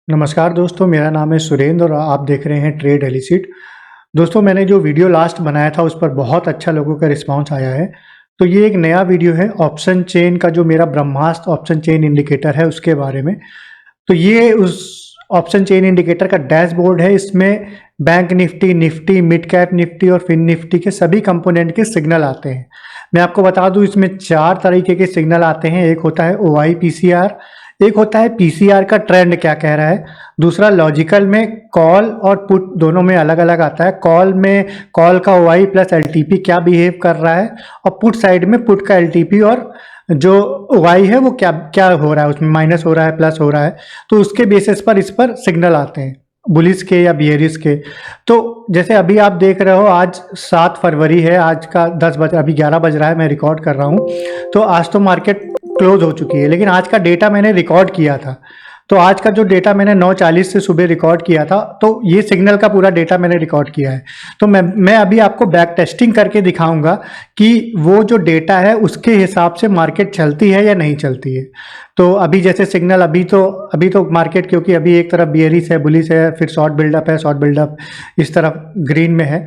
नमस्कार दोस्तों, मेरा नाम है सुरेंद्र और आप देख रहे हैं ट्रेड एलिसिट। दोस्तों, मैंने जो वीडियो लास्ट बनाया था उस पर बहुत अच्छा लोगों का रिस्पांस आया है। तो ये एक नया वीडियो है ऑप्शन चेन का, जो मेरा ब्रह्मास्त्र ऑप्शन चेन इंडिकेटर है उसके बारे में। तो ये उस ऑप्शन चेन इंडिकेटर का डैशबोर्ड है। इसमें bank Nifty, Nifty, mid cap Nifty और फिन निफ्टी के सभी कंपोनेंट के सिग्नल आते हैं। मैं आपको बता दूं, इसमें 4 तरीके के सिग्नल आते हैं। एक होता है OI PCR, एक होता है PCR का ट्रेंड क्या कह रहा है, दूसरा लॉजिकल में कॉल और पुट दोनों में अलग अलग आता है। कॉल में कॉल का OI प्लस LTP क्या बिहेव कर रहा है, और पुट साइड में पुट का LTP और जो OI है वो क्या क्या हो रहा है, उसमें माइनस हो रहा है प्लस हो रहा है। तो उसके बेसिस पर इस पर सिग्नल आते हैं, बुलिस के या बियरिस के। तो जैसे अभी आप देख रहे हो, आज 7 फरवरी है, आज का 10 बज अभी 11 बज रहा है, मैं रिकॉर्ड कर रहा हूँ। तो आज तो मार्केट क्लोज हो चुकी है, लेकिन आज का डेटा मैंने रिकॉर्ड किया था। तो आज का जो डेटा मैंने 9:40 से सुबह रिकॉर्ड किया था, तो ये सिग्नल का पूरा डेटा मैंने रिकॉर्ड किया है। तो मैं अभी आपको बैक टेस्टिंग करके दिखाऊंगा कि वो जो डेटा है उसके हिसाब से मार्केट चलती है या नहीं चलती है। तो अभी जैसे सिग्नल अभी तो मार्केट, क्योंकि अभी एक तरफ बियरिश है, बुलिश है, फिर शॉर्ट बिल्डअप है, शॉर्ट बिल्डअप इस तरफ ग्रीन में है।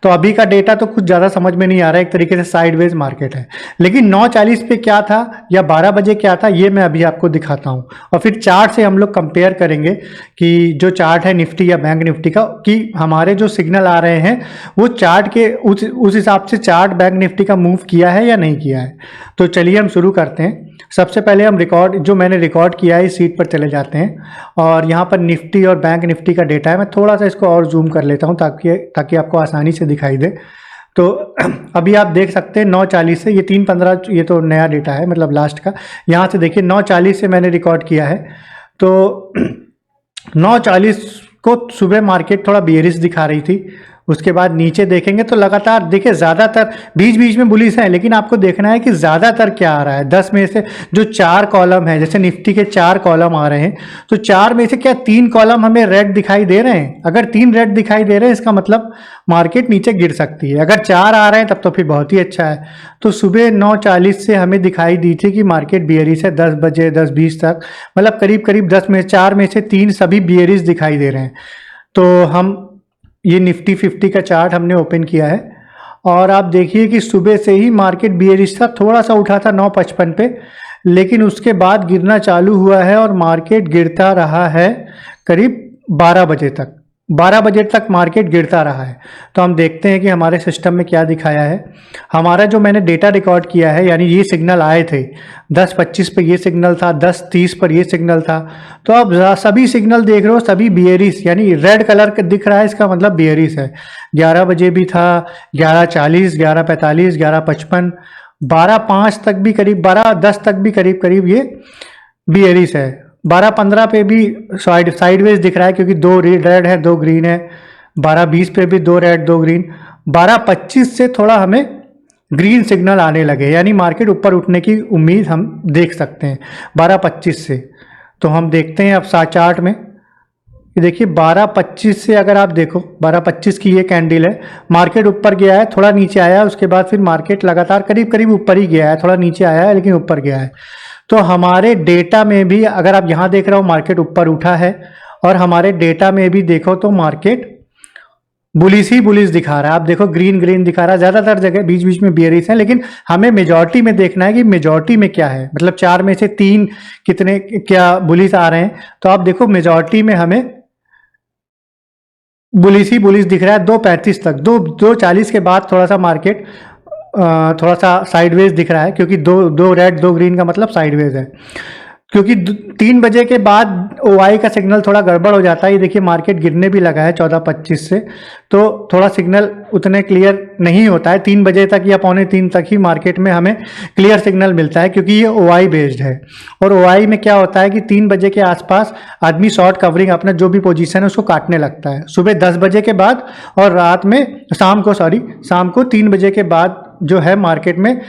तो अभी का डेटा तो कुछ ज़्यादा समझ में नहीं आ रहा है, एक तरीके से साइडवेज मार्केट है। लेकिन 9:40 पे क्या था या 12 बजे क्या था, ये मैं अभी आपको दिखाता हूँ। और फिर चार्ट से हम लोग कंपेयर करेंगे कि जो चार्ट है निफ्टी या बैंक निफ्टी का, कि हमारे जो सिग्नल आ रहे हैं वो चार्ट के उस हिसाब से चार्ट बैंक निफ्टी का मूव किया है या नहीं किया है। तो चलिए हम शुरू करते हैं। सबसे पहले हम जो मैंने रिकॉर्ड किया है इस सीट पर चले जाते हैं, और यहाँ पर निफ्टी और बैंक निफ्टी का डेटा है। मैं थोड़ा सा इसको और जूम कर लेता हूँ ताकि आपको आसानी से दिखाई दे। तो अभी आप देख सकते हैं 9:40 से, ये 3:15, ये तो नया डेटा है, मतलब लास्ट का। यहाँ से देखिए 9:40 से मैंने रिकॉर्ड किया है। तो 9:40 को सुबह मार्केट थोड़ा बेयरिश दिखा रही थी। उसके बाद नीचे देखेंगे तो लगातार देखिए, ज़्यादातर बीच बीच में बुलिश है, लेकिन आपको देखना है कि ज़्यादातर क्या आ रहा है। 10 में से जो 4 कॉलम है, जैसे निफ्टी के 4 कॉलम आ रहे हैं, तो 4 में से क्या 3 कॉलम हमें रेड दिखाई दे रहे हैं। अगर 3 रेड दिखाई दे रहे हैं, इसका मतलब मार्केट नीचे गिर सकती है। अगर 4 आ रहे हैं तब तो फिर बहुत ही अच्छा है। तो सुबह 9:40 से हमें दिखाई दी थी कि मार्केट बियरिश है 10 बजे 10:20 तक, मतलब करीब करीब 10 में 4 में से 3 सभी बियरिश दिखाई दे रहे हैं। तो हम ये निफ्टी 50 का चार्ट हमने ओपन किया है, और आप देखिए कि सुबह से ही मार्केट बियरिश था, थोड़ा सा उठा था 9:55 पे, लेकिन उसके बाद गिरना चालू हुआ है और मार्केट गिरता रहा है करीब 12 बजे तक। 12 बजे तक मार्केट गिरता रहा है। तो हम देखते हैं कि हमारे सिस्टम में क्या दिखाया है। हमारा जो मैंने डेटा रिकॉर्ड किया है, यानी ये सिग्नल आए थे 10:25 पे, ये सिग्नल था 10:30 पर, ये सिग्नल था। तो आप सभी सिग्नल देख रहे हो, सभी बियरिश, यानी रेड कलर का दिख रहा है, इसका मतलब बियरिश है। 11 बजे भी था, 11:40, 11:45, 11:55, 12:05 तक भी करीब, 12:10 तक भी करीब करीब ये बियरिश है। 12:15 पे भी साइडवेज दिख रहा है, क्योंकि 2 रेड है 2 ग्रीन है। 12:20 पे भी 2 रेड 2 ग्रीन। 12:25 से थोड़ा हमें ग्रीन सिग्नल आने लगे, यानी मार्केट ऊपर उठने की उम्मीद हम देख सकते हैं 12:25 से। तो हम देखते हैं अब चार्ट में, ये देखिए 12:25 से अगर आप देखो, 12:25 की ये कैंडल है, मार्केट ऊपर गया है, थोड़ा नीचे आया है, उसके बाद फिर मार्केट लगातार करीब करीब ऊपर ही गया है, थोड़ा नीचे आया है लेकिन ऊपर गया है। तो हमारे डेटा में भी, अगर आप यहाँ देख रहे हो मार्केट ऊपर उठा है, और हमारे डेटा में भी देखो तो मार्केट बुलिश ही बुलिश दिखा रहा है। आप देखो ग्रीन ग्रीन दिखा रहा है, ज़्यादातर जगह बीच बीच में बियरिश है, लेकिन हमें मेजॉरिटी में देखना है कि मेजॉरिटी में क्या है, मतलब 4 में से 3 कितने क्या बुलिश आ रहे हैं। तो आप देखो मेजॉरिटी में हमें बुलिश ही बुलिश दिख रहा है 2:35 तक। 2:40 के बाद थोड़ा सा मार्केट थोड़ा सा साइडवेज दिख रहा है, क्योंकि दो रेड 2 ग्रीन का मतलब साइडवेज है। क्योंकि 3 बजे के बाद OI का सिग्नल थोड़ा गड़बड़ हो जाता है। ये देखिए मार्केट गिरने भी लगा है 14:25 से, तो थोड़ा सिग्नल उतने क्लियर नहीं होता है। 3 बजे तक या 2:45 तक ही मार्केट में हमें क्लियर सिग्नल मिलता है, क्योंकि ये OI बेस्ड है। और OI में क्या होता है कि 3 बजे के आसपास आदमी शॉर्ट कवरिंग अपना जो भी पोजीशन है उसको काटने लगता है, सुबह 10 बजे के बाद, और रात में शाम को 3 बजे के बाद जो है मार्केट में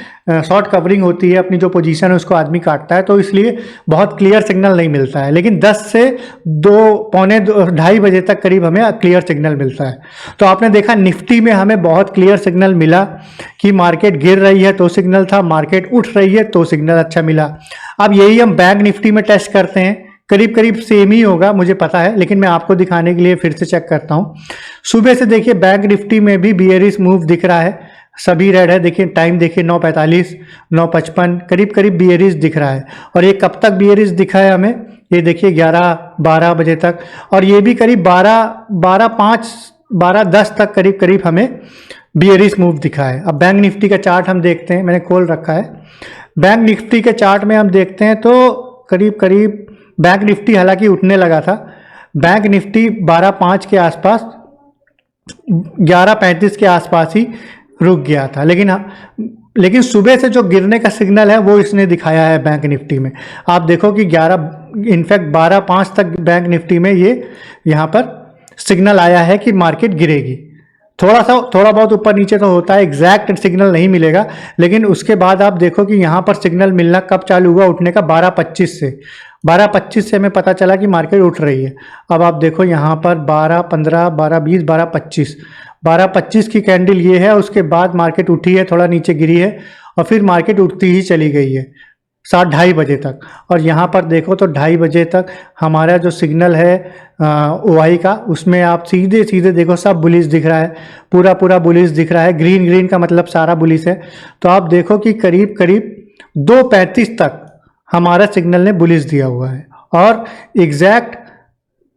शॉर्ट कवरिंग होती है, अपनी जो पोजीशन है उसको आदमी काटता है। तो इसलिए बहुत क्लियर सिग्नल नहीं मिलता है, लेकिन 10 से 2 पौने 2 ढाई बजे तक करीब हमें क्लियर सिग्नल मिलता है। तो आपने देखा निफ्टी में हमें बहुत क्लियर सिग्नल मिला कि मार्केट गिर रही है तो सिग्नल था, मार्केट उठ रही है तो सिग्नल अच्छा मिला। अब यही हम बैंक निफ्टी में टेस्ट करते हैं करीब करीब सेम ही होगा मुझे पता है, लेकिन मैं आपको दिखाने के लिए फिर से चेक करता हूँ। सुबह से देखिए बैंक निफ्टी में भी बियरिश मूव दिख रहा है, सभी रेड है। देखिए टाइम देखिए 9:45, 9:55 करीब करीब बियरिश दिख रहा है। और ये कब तक बियरिश दिखा है हमें, ये देखिए 11-12 बजे तक, और ये भी करीब 12:05, 12:10 तक करीब करीब हमें बियरिश मूव दिखा है। अब बैंक निफ्टी का चार्ट हम देखते हैं, मैंने खोल रखा है। बैंक निफ्टी के चार्ट में हम देखते हैं तो करीब करीब बैंक निफ्टी हालांकि उठने लगा था। बैंक निफ्टी 12:05 के आसपास, 11:35 के आसपास ही रुक गया था, लेकिन सुबह से जो गिरने का सिग्नल है वो इसने दिखाया है बैंक निफ्टी में। आप देखो कि 12:05 तक बैंक निफ्टी में ये यहाँ पर सिग्नल आया है कि मार्केट गिरेगी। थोड़ा बहुत ऊपर नीचे तो होता है, एग्जैक्ट सिग्नल नहीं मिलेगा, लेकिन उसके बाद आप देखो कि यहाँ पर सिग्नल मिलना कब चालू हुआ उठने का, 12:25 से। 12:25 से हमें पता चला कि मार्केट उठ रही है। अब आप देखो यहाँ पर 12:15, 12:20, 12:25, 12:25 की कैंडल ये है। उसके बाद मार्केट उठी है, थोड़ा नीचे गिरी है और फिर मार्केट उठती ही चली गई है 7:30 बजे तक। और यहाँ पर देखो तो 2:30 बजे तक हमारा जो सिग्नल है OI का, उसमें आप सीधे सीधे देखो सब बुलिश दिख रहा है, पूरा बुलिश दिख रहा है। ग्रीन ग्रीन का मतलब सारा बुलिश है। तो आप देखो कि करीब करीब 2:35 तक हमारा सिग्नल ने बुलिश दिया हुआ है और एग्जैक्ट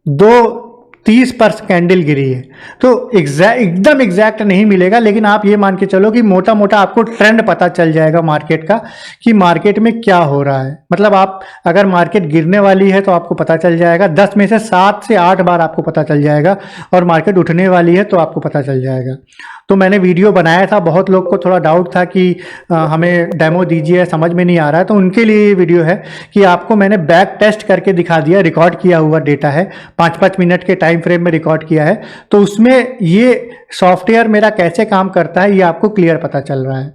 2:30 पर कैंडल गिरी है। तो एकदम एग्जैक्ट नहीं मिलेगा, लेकिन आप ये मान के चलो कि मोटा मोटा आपको ट्रेंड पता चल जाएगा मार्केट का कि मार्केट में क्या हो रहा है। मतलब आप अगर मार्केट गिरने वाली है तो आपको पता चल जाएगा, 10 में से 7 से 8 बार आपको पता चल जाएगा, और मार्केट उठने वाली है तो आपको पता चल जाएगा। तो मैंने वीडियो बनाया था, बहुत लोग को थोड़ा डाउट था कि हमें डेमो दीजिए, समझ में नहीं आ रहा है, तो उनके लिए ये वीडियो है कि आपको मैंने बैक टेस्ट करके दिखा दिया। रिकॉर्ड किया हुआ डेटा है, 5-5 मिनट के टाइम फ्रेम में रिकॉर्ड किया है, तो उसमें ये सॉफ्टवेयर मेरा कैसे काम करता है ये आपको क्लियर पता चल रहा है।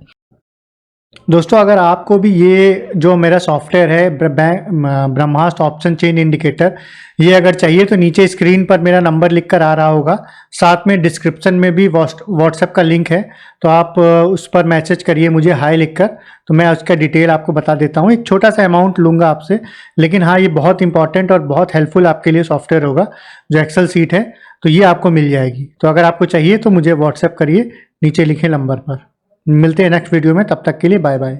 दोस्तों अगर आपको भी ये जो मेरा सॉफ्टवेयर है ब्रह्मास्त्र ऑप्शन चेन इंडिकेटर, ये अगर चाहिए तो नीचे स्क्रीन पर मेरा नंबर लिखकर आ रहा होगा, साथ में डिस्क्रिप्शन में भी व्हाट्सएप का लिंक है, तो आप उस पर मैसेज करिए मुझे हाय लिखकर, तो मैं उसका डिटेल आपको बता देता हूँ। एक छोटा सा अमाउंट लूँगा आपसे, लेकिन हाँ ये बहुत इंपॉर्टेंट और बहुत हेल्पफुल आपके लिए सॉफ्टवेयर होगा। जो एक्सेल सीट है तो ये आपको मिल जाएगी। तो अगर आपको चाहिए तो मुझे व्हाट्सएप करिए नीचे लिखे नंबर पर। मिलते हैं नेक्स्ट वीडियो में, तब तक के लिए बाय बाय।